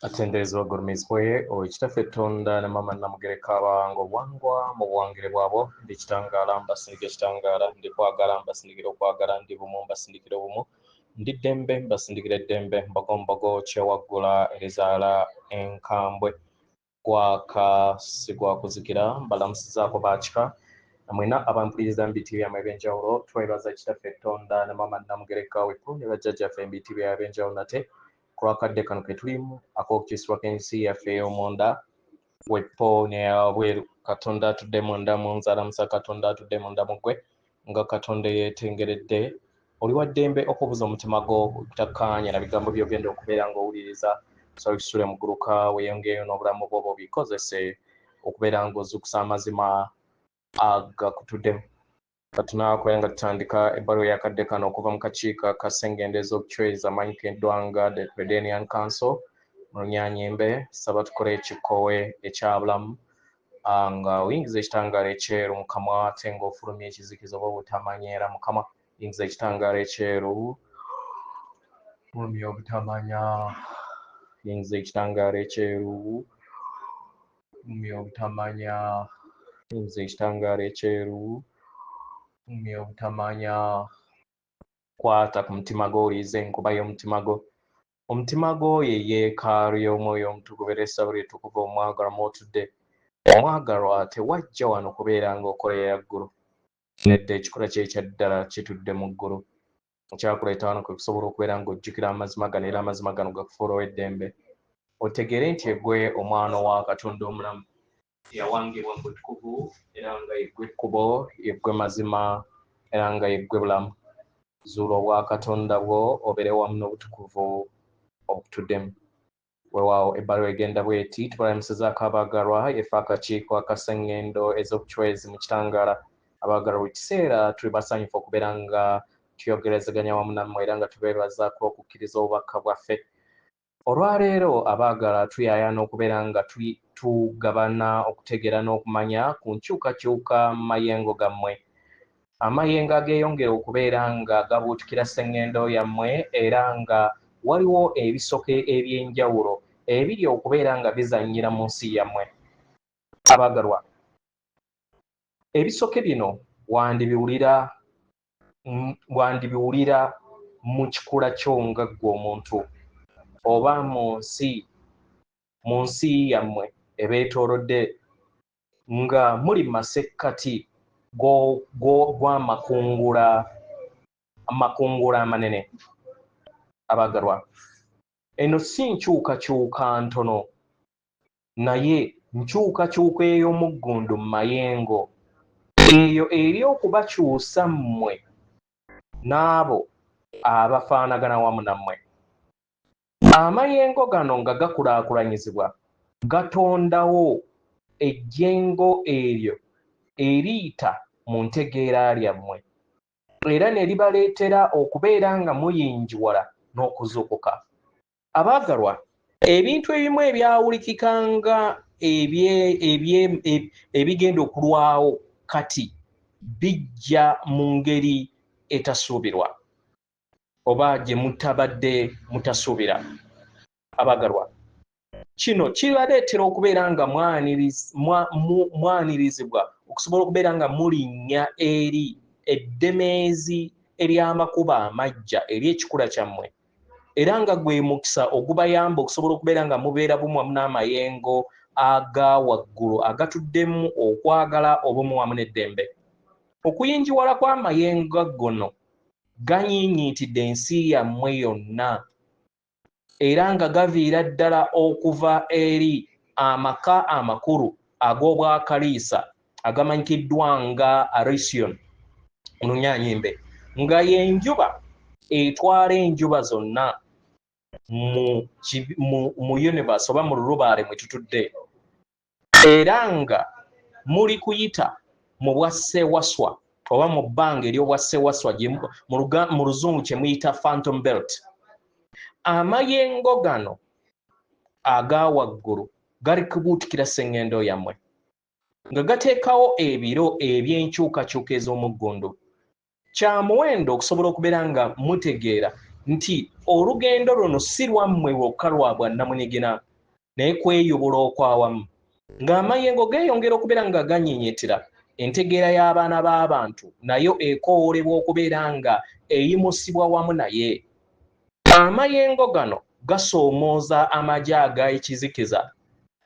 Atenderezwa gurumizibwe ekitaffe Tonda ne mama Namugereka bango bwangwa mu buwangire bwabo ndi kitangala mbasindika ekitangala ndi kwagala mbasindikira okwagala ndi bumu mbasindikira obumu ndi ddembe mbasindikira eddembe mbogombogo kyewaggula erizaala enkambwe gwaka sigwakuzikira mbalamusizaako baakika mwena abampuliriza mu biti byamwe ebyenjawulo twebaza kitaffe Tonda ne mama Namugereka wekku ne bajjajjaffe mu biti byabwe ebyenjawulo nate kulwakadde kano ke tulimu ak'okukisibwa k'ensi yaffe ey'omunda weppo n'eyabweru Katonda atudde munda mu nzalamusa Katonda atudde munda mu ggwe nga Katonda yeetengeredde oli wa ddembe okubuza omutima gwo butakkaanya na bigambo by'ogenda okubeera ng'owuliriza so kisule mu gguluka weeyongeeyo n'obulamu bwo bwobikozese okubeera ng'ozuukusa amazima agakutuddemu Katunaakoya nga tutandika ebbaluwa yakadde kano okuva mu kakiiko akasengendeeza okucweza amanyikiddwa nga the Redenian Council mu Lunyanyimbe saba tukole ekikkowe ekyabulamu nga oyingiza ekitangaala ekyeru mu kamwa ate ng'ofulumya ekizikiza oba obutamanya era mukama yingiza ekitangaala ekyeru fulumya obutamanya yingiza ekitangaala ekyeru fulumya obutamanya yingiza ekitangaala ekyeru obutamanya kwata ku mutima gwo oliiza enkuba y'omutima gwo omutima gwo ye yeekaalu y'omwoyo omutukuvu era essabo lyettukuvu omwagalwa mw'otudde omwagalwa tewajja wano kubeera ng'okolera ggulu nedda ekikola kye ekya ddala kitudde mu ggulu ekyakuleeta wano kwe kusobola okubeera ng'ojjukira amazima gano era amazima gano gakufuula ow'eddembe otegeere nti eggwe omwana wa Katonda omulamu yawangibwa mu butukuvu era nga yeggwe ekkubo yeggwe mazima era nga yeggwe bulamu zuula obwa Katonda bwo obeere wamu n'obutukuvu obutuddemu weewaawo ebbaluwa egenda bw'eti tubalamusizaako abaagalwa yeffe akakiiko akasenngendo ez'obucwezi mu kitangaala abaagalwa buli kiseera tuli basanyufu okubeera nga tuyogerezeganya wamu nammwe era nga tubeebazaako okukkiriza obubaka bwaffe olwaleero abaagala tuyayaana okubeera nga tugabana okutegeera n'okumanya ku nkyukakyuka mu mayengo gammwe amayengo ageeyongera okubeera nga gabuutikira sseŋŋendo yammwe era nga waliwo ebisoke eby'enjawulo ebiri okubeera nga bizannyira mu nsi yammwe abaagalwa ebisoke bino wandibiwulira mu kikula kyo nga ggwe omuntu oba mu nsi yammwe ebeetoolodde nga muli masekkati gw'amakungula amanene abaagalwa eno si nkyukakyuka ntono naye nkyukakyuka ey'omuggundu mu mayengo eyo eri okubakyusa mmwe n'abo abafaanagana wamu nammwe amayengo gano nga gakulaakulanyizibwa gatondawo ejjengo eryo eriyita mu ntegeera lyammwe era ne libaleetera okubeera nga muyinjiwala n'okuzuukuka abaagalwa ebintu ebimu ebyawulikika nga ebigenda okulwawo kati bijja mu ngeri etasuubirwa oba gye mutabadde mutasuubira abaagalwa kino kibaleetera okubeera nga mwanirizibwa okusobola okubeera nga mulinnya eri eddemeezi ery'amakubo amaggya eri ekikula kyammwe era nga gwe mukisa ogubayamba okusobola okubeera nga mubeera bumu wamu n'amayengo aga waggulu agatuddemu okwagala obumu wamu n'eddembe okuyinjiwala kw'amayengo gono ganyiinyiitidde ensi yammwe yonna era nga gaviira ddala okuva eri amaka amakulu ag'obwakaliisa agamanyikiddwa nga Arisian mu Lunyanyimbe nga y'enjuba etwala enjuba zonna mu universe oba mu lulubaale mwe tutudde era nga muli kuyita mu bwassewaswa oba mu bbanga ery'obwassewaswa mu luzungu kye muyita phantom belt amayengo gano aga waggulu gali kubuutikira sseŋŋendo yammwe nga gateekawo ebiro eby'enkyukakyuka ez'omuggundu kya muwendo okusobola okubeera nga mutegeera nti olugendo luno si lwammwe lwokka lwa bwannamunigina naye kweyubula okwawamu ng'amayengo geeyongera okubeera nga ganyenyetera entegeera y'abaana b'abantu nayo ekoowolebwa okubeera nga eyimusibwa wamu naye. Amayengo gano gasoomooza amagye ag'ekizikiza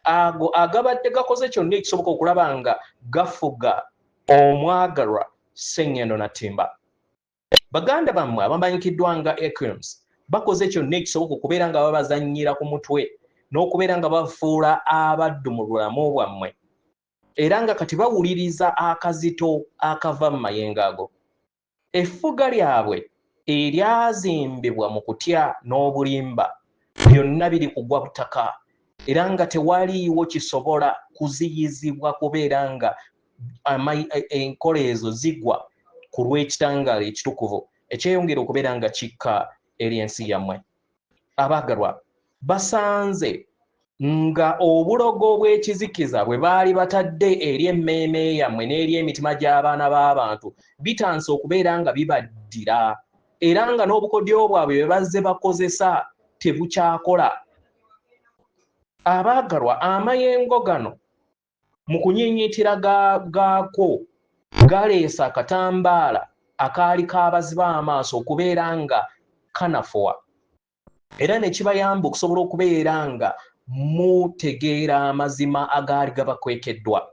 ago agabadde gakoze kyonna ekisoboka okulaba nga gafuga omwagalwa Ssennyendo Natimba. Baganda bammwe abamanyikiddwa nga Equims bakoze kyonna ekisoboka okubeera nga babazannyira ku mutwe n'okubeera nga bafuula abaddu mu bulamu bwammwe era nga kati bawuliriza akazito akava mu mayengo ago. Effuga lyabwe eryazimbibwa mu kutya n'obulimba byonna biri kugwa butaka era nga tewaliiwo kisobola kuziyizibwa kubeera nga enkola ezo zigwa ku lw'ekitangaala ekitukuvu ekyeyongera okubeera nga kikka eri ensi yammwe. Abaagalwa, basanze nga obulogo bw'ekizikiza bwe baali batadde eri emmeeme yammwe n'eri emitima gy'abaana b'abantu bitanse okubeera nga bibaddira era nga n'obukodyo bwabwe bwe bazze bakozesa tebukyakola. Abaagalwa, amayengo gano mu kunyiinyiitira gaako galeesa akatambaala akaali kaabaziba amaaso okubeera nga kanafuwa era ne kibayamba okusobola okubeera nga mutegeera amazima agaali gabakwekeddwa.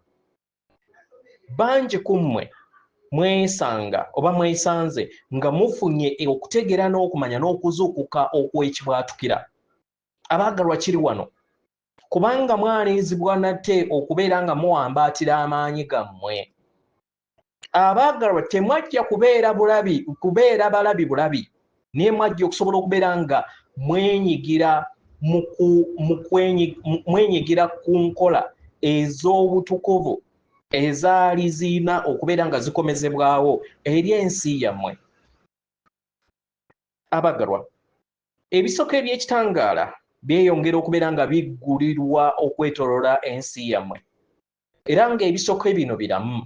Bangi ku mmwe mwesanga oba mwesanze nga mufunye okutegeera n'okumanya n'okuzuukuka okw'ekibwatukira. Abaagalwa, kiri wano kubanga mwanirizibwa nate okubeera nga muwambaatira amaanyi gammwe. Abaagalwa, temwajja kubeera balabi bulabi naye mwajja okusobola okubeera nga mwenyigira ku nkola ez'obutukuvu ezaali ziina okubeera nga zikomezebwawo eri ensi yammwe. Abaagalwa, ebisoko eby'ekitangaala byeyongera okubeera nga biggulirwa okwetooloola ensi yammwe era ng'ebisoko bino biramu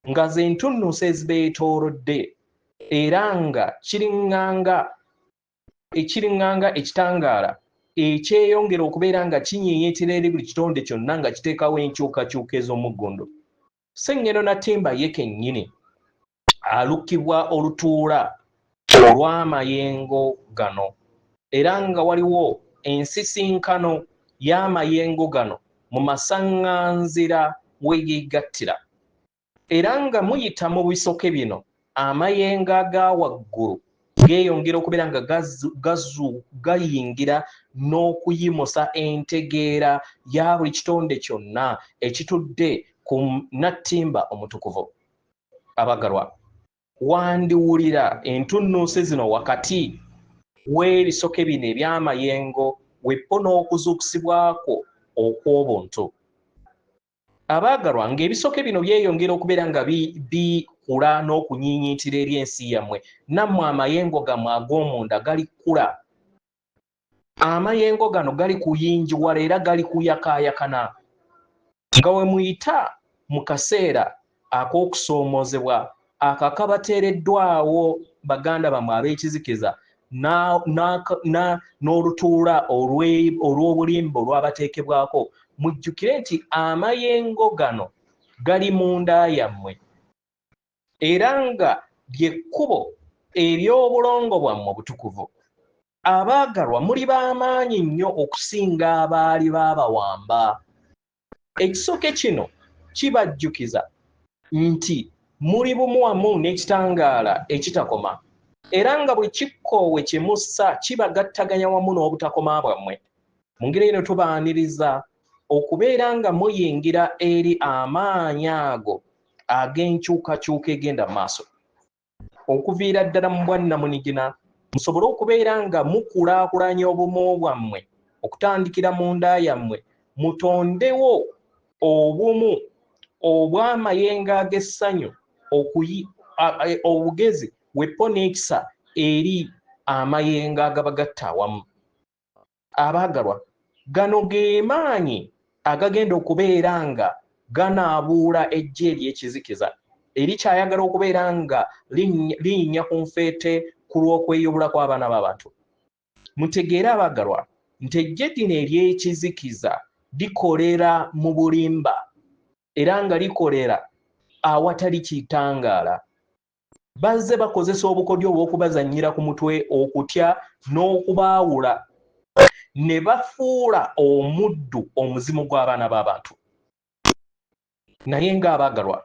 nga ze ntunnunsi ezibeetoolodde era nga kiriŋŋanga ekitangaala ekyeyongera okubeera nga kinyiinyiitira eri buli kitonde kyonna nga kiteekawo enkyukakyuka ez'omuggundu. Ssennyendo Natimba ye kennyini alukibwa olutuula olw'amayengo gano era nga waliwo ensisinkano y'amayengo gano mu masaŋŋanzira we geegattira era nga muyita mu bisoke bino amayengo aga waggulu geeyongera okubeera nga gayingira n'okuyimusa entegeera ya buli kitonde kyonna ekitudde ku Natimba omutukuvu. Abaagalwa, wandiwulira entunnunsi zino wakati w'ebisoke bino eby'amayengo wepo n'okuzuukusibwako okw'obuntu. Abaagalwa, ng'ebisoke bino byeyongera okubeera nga bikula n'okunyiinyiitira eri ensi yammwe nammwe amayengo gammwe ag'omunda galikula. Amayengo gano gali kuyinjiwala era gali kuyakaayakana nga we muyita mu kaseera ak'okusoomoozebwa akakabateereddwawo baganda bammwe ab'ekizikiza n'olutuula olw'obulimba olwabateekebwako. Mujjukire nti amayengo gano gali munda yammwe era nga ly'ekkubo ery'obulongo bwammwe obutukuvu. Abaagalwa, muli b'amaanyi nnyo okusinga abaali baabawamba. Ekisoke kino kibajjukiza nti muli bumu wamu n'ekitangaala ekitakoma era nga buli kikkoowe kye mussa kibagattaganya wamu n'obutakoma bwammwe. Mu ngeri eno tubaaniriza okubeera nga muyingira eri amaanyi ago ag'enkyukakyuka egenda mu maaso okuviira ddala mu bwannamunigina musobole okubeera nga mukulaakulanya obumu bwammwe okutandikira mu nda yammwe mutondewo obumu obw'amayengo ag'essanyu obugezi wepo n'ekisa eri amayengo agabagatta awamu. Abaagalwa, gano ge maanyi agagenda okubeera nga ganaabuula eggye ery'ekizikiza erikyayagala okubeera nga linnya ku nfeete ku lw'okweyubula kw'abaana b'abantu. Mutegeere abaagalwa nti eggye lino ery'ekizikiza likolera mu bulimba era nga likolera awatali kitangaala. Bazze bakozesa obukodyo obw'okubazannyira ku mutwe, okutya n'okubaawula, ne bafuula omuddu omuzimu gw'abaana b'abantu. Naye ng'abaagalwa,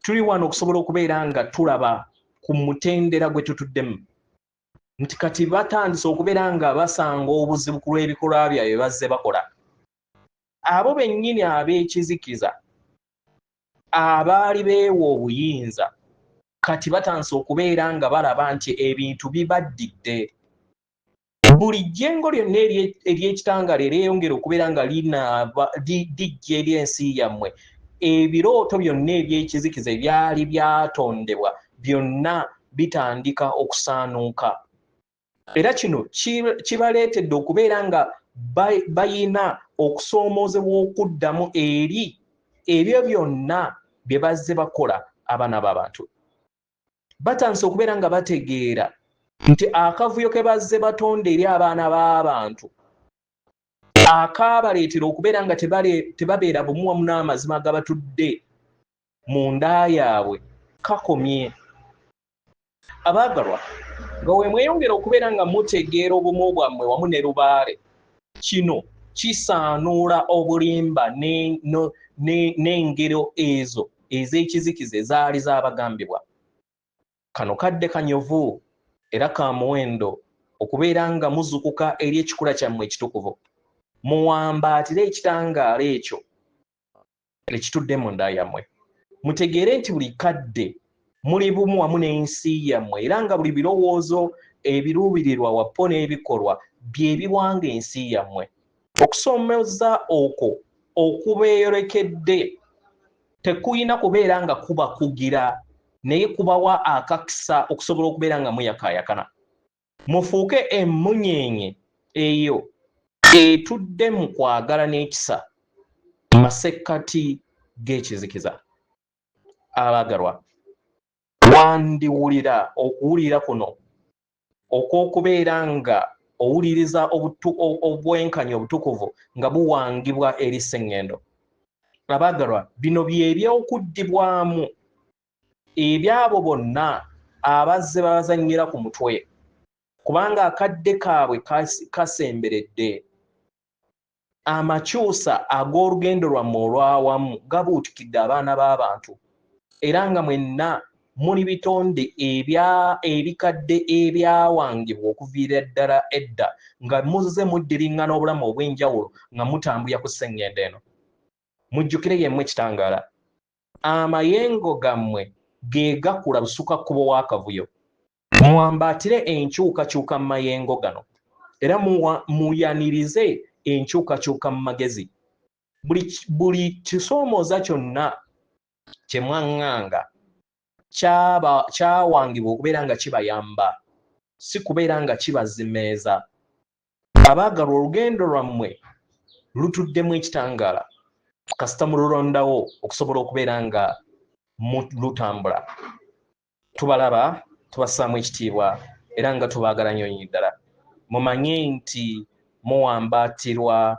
tuli wano okusobola okubeera nga tulaba ku mutendera gwe tutuddemu nti kati batandise okubeera nga basanga obuzibu ku lw'ebikolwa byabwe bazze bakola. Abo bennyini ab'ekizikiza abaali beewa obuyinza kati batandise okubeera nga balaba nti ebintu bibaddidde. Buli jjengo lyonna ery'ekitangaala eryeyongera okubeera nga lijja eri ensi yammwe, ebirooto byonna eby'ekizikiza ebyali byatondebwa byonna bitandika okusaanuuka. Era kino kibaleetedde okubeera nga bayina okusoomoozebwa okuddamu eri ebyo byonna bye bazze bakola abaana b'abantu. Batandise okubeera nga bategeera nti akavuyo ke bazze batonda eri abaana b'abantu akaabaleetera okubeera nga tebabeera bumu wamu n'amazima gabatudde mu nda yaabwe kakomye. Abaagalwa, nga we mweyongera okubeera nga mutegeera obumu bwammwe wamu ne lubaale, kino kisaanuula obulimba n'engero ezo ez'ekizikiza ezaali zaabagambibwa. Kano kadde kanyovu era ka muwendo okubeera nga muzukuka eri ekikula kyammwe ekitukuvu, muwambaatire ekitangaala ekyo ekitudde mu nda yammwe. Mutegeere nti buli kadde muli bumu wamu n'ensi yammwe era nga buli birowoozo ebiruubirirwa wapo n'ebikolwa bye biwanga ensi yammwe. Okusoomoza okwo okubeerekedde tekuyina kubeera nga kuba kugira, naye kubawa akakisa okusobola okubeera nga muyakaayakana. Mufuuke emmunyeenye eyo etudde mu kwagala n'ekisa mu masekkati g'ekizikiza. Abaagalwa, wandiwulira okuwulira kuno okw'okubeera nga owuliriza obwenkanya obutukuvu nga buwangibwa eri sseŋŋendo. Abaagalwa, bino bye by'okuddibwamu ebyabo bonna abazze babazannyira ku mutwe, kubanga akadde kaabwe kasemberedde. Amakyusa ag'olugendo lwammwe olw'awamu gabuutikidde abaana b'abantu era nga mwenna muli bitonde ebikadde ebyawangibwa okuviira ddala edda nga muzze muddiriŋŋana obulamu obw'enjawulo nga mutambulira ku sseŋŋendo eno. Mujjukire yemmwe kitangaala, amayengo gammwe ge gakula busukakkubo w'akavuyo. Muwambaatire enkyukakyuka mu mayengo gano era muyanirize enkyukakyuka mu magezi. Buli kisoomooza kyonna kye mwaŋŋanga kyawangibwa okubeera nga kibayamba, si kubeera nga kibazimeeza. Abaagalwa, olugendo lwammwe lutuddemu ekitangaala kasita mululondawo okusobola okubeera nga lutambula. Tubalaba, tubassaamu ekitiibwa era nga tubaagala nnyo ddala. Mumanye nti muwambaatirwa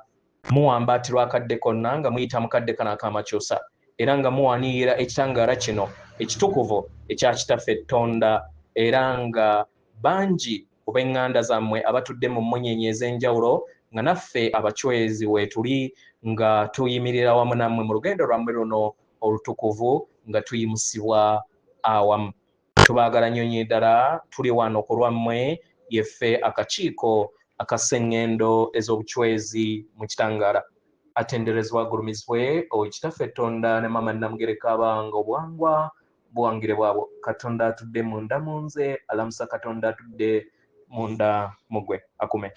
akadde konna nga muyita mu kadde kano ak'amakyusa era nga muwanirira ekitangaala kino ekitukuvu ekya Kitaffe Tonda, era nga bangi ku b'eŋŋanda zammwe abatudde mu mmunyeenye ez'enjawulo nga naffe abachwezi weetuli nga tuyimirira wamu nammwe mu lugendo lwammwe luno olutukuvu nga tuyimusibwa awamu. Tubaagala nnyo ddala, tuli wano ku lwammwe, yeffe akakiiko akasseŋŋendo ez'obuchwezi mu kitangaala. Atenderezebwa agulumizibwe Kitaffe Tonda ne Maama Namugereka abanga obwangwa buwangire bwabwo. Katonda atudde munda mu nze, alamusa Katonda atudde munda mu gwe. Akume.